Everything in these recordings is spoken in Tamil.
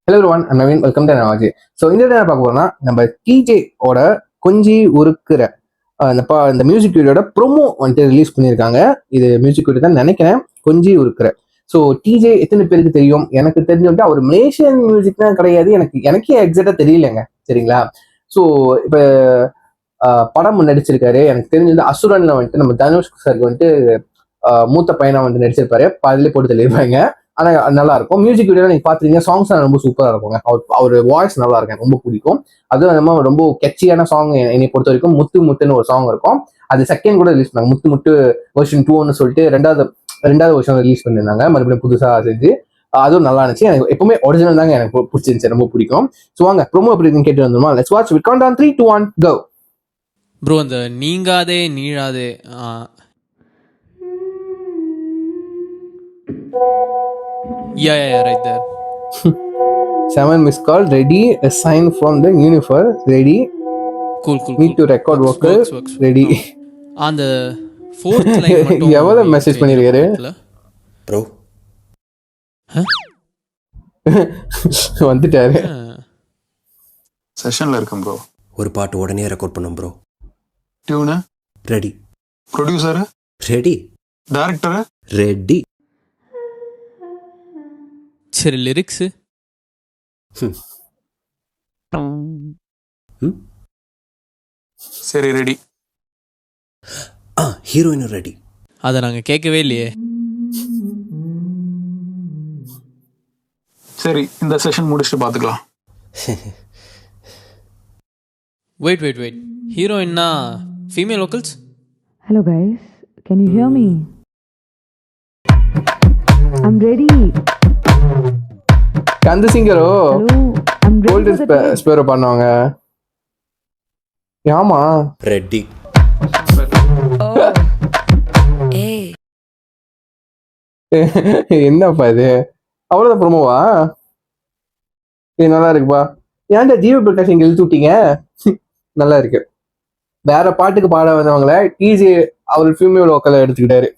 Hello one Naveen, welcome to Navaji. So இந்த என்ன பார்க்க போறோம்னா, நம்ம டிஜே ஓட கொஞ்சி உருக்குற இந்த மியூசிக் வீடியோட ப்ரோமோ வந்துட்டு ரிலீஸ் பண்ணியிருக்காங்க. இது மியூசிக் வீடியோ தான் நினைக்கிறேன், கொஞ்சி உருக்குற. ஸோ டிஜே எத்தனை பேருக்கு தெரியும்? எனக்கு தெரிஞ்சு வந்துட்டு அவர் மலேசியன் மியூசிக் தான் கிடையாது. எனக்கே எக்ஸாக்டா தெரியலங்க. சரிங்களா? ஸோ இப்போ படம் நடிச்சிருக்காரு. எனக்கு தெரிஞ்சது அசுரன்ல வந்துட்டு நம்ம தனுஷ் சாருக்கு வந்துட்டு மூத்த பையனா வந்து நடிச்சிருப்பாரு. அதிலே போட்டு தெளிவாங்க. ஆனா நல்லா இருக்கும். மியூசிக் வீடியோ நீங்க பாத்துறீங்க, சாங்ஸ் ரொம்ப சூப்பரா இருக்குங்க. அவர் வாய்ஸ் நல்லா இருக்கும், ரொம்ப பிடிக்கும். அதுவும் நம்ம ரொம்ப கெச்சியான சாங் என்னை பொறுத்த வரைக்கும் முத்து முத்துன்னு ஒரு சாங் இருக்கும். அது செகண்ட் கூட ரிலீஸ் பண்ணாங்க, முத்து முத்து வெர்ஷன் 2ன்னு சொல்லிட்டு ரெண்டாவது வருஷம் ரிலீஸ் பண்ணியிருந்தாங்க, மறுபடியும் புதுசா செஞ்சு. அதுவும் நல்லா இருந்துச்சு. எனக்கு எப்பவுமே ஒரிஜினல் தாங்க எனக்கு பிடிச்சிருந்துச்சு, ரொம்ப பிடிக்கும். ஸோ வாங்க ப்ரோமோ எப்படி இருக்குன்னு கேட்டு வந்துருமா. Let's watch with count down 3, 2, 1 go. Bro அந்த நீங்காதே நீழாதே right there. 7 missed call, ready, a sign from the universe, ready. Cool. Need to record vocal, works. ready. அந்த fourth line மட்டும் எவ்வளவு மெசேஜ் பண்ணிருக்காரு ப்ரோ? வந்துட்டாரு. செஷன்ல இருக்கும் ப்ரோ. ஒரு பாட்டு உடனே ரெக்கார்ட் பண்ணோம் bro. Tune ready. Producer ready. Director ready. சரி, லிரிக்ஸ் சரி ரெடி. ஹீரோயினும் ரெடி. அதை நாங்கள் கேட்கவே இல்லையே. சரி, இந்த செஷன் முடிச்சுட்டு பார்த்துக்கலாம். வெயிட் ஹீரோயின்னா female vocals? Hello guys, can you hear me? I'm ready. கந்த சிங்கரோ Hello, I'm ready golden for the take. ஸ்பேரோ பண்ணுவாங்க. ஆமா, ரெடி. என்னப்பா இது? அவ்வளவுதான் ப்ரோமோவா? நல்லா இருக்குப்பா. ஏன்டா ஜீவ பிரகாஷ் இங்க இழுத்து விட்டீங்க? நல்லா இருக்கு. வேற பாட்டுக்கு பாட வந்தவங்கள டிஜே அவர் ஃபீமேல் வோக்கலை எடுத்துக்கிட்டாரு.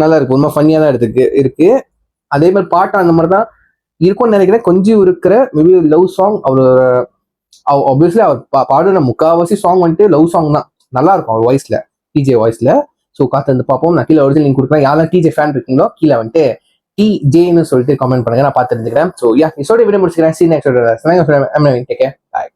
நல்லா இருக்கு, உண்மை ஃபன்னியா தான் இருக்கு. அதே மாதிரி பாட்டு அந்த மாதிரி தான் இருக்கும்னு நினைக்கிறேன். கொஞ்சம் இருக்கிற மேபி லவ் சாங். அவர் ஆப்வியஸ்லி அவர் பாடுற முக்காவாசி சாங் வந்துட்டு லவ் சாங் தான். நல்லா இருக்கும் அவர் வாய்ஸ்ல, டிஜே வாய்ஸ்ல. ஸோ காத்து வந்து பார்ப்போம். நான் கீழே ஒரிஜினல் லிங்க் கொடுக்குறேன். யாரெல்லாம் டிஜே ஃபேன் இருக்கீங்களோ கீழே வந்துட்டு டிஜேன்னு சொல்லிட்டு கமெண்ட் பண்ணுங்க, நான் பார்த்து தெரிஞ்சுக்கிறேன். ஸோ யா, இதோட வீடியோ முடிச்சுக்கிறேன். See next video. Take care, by.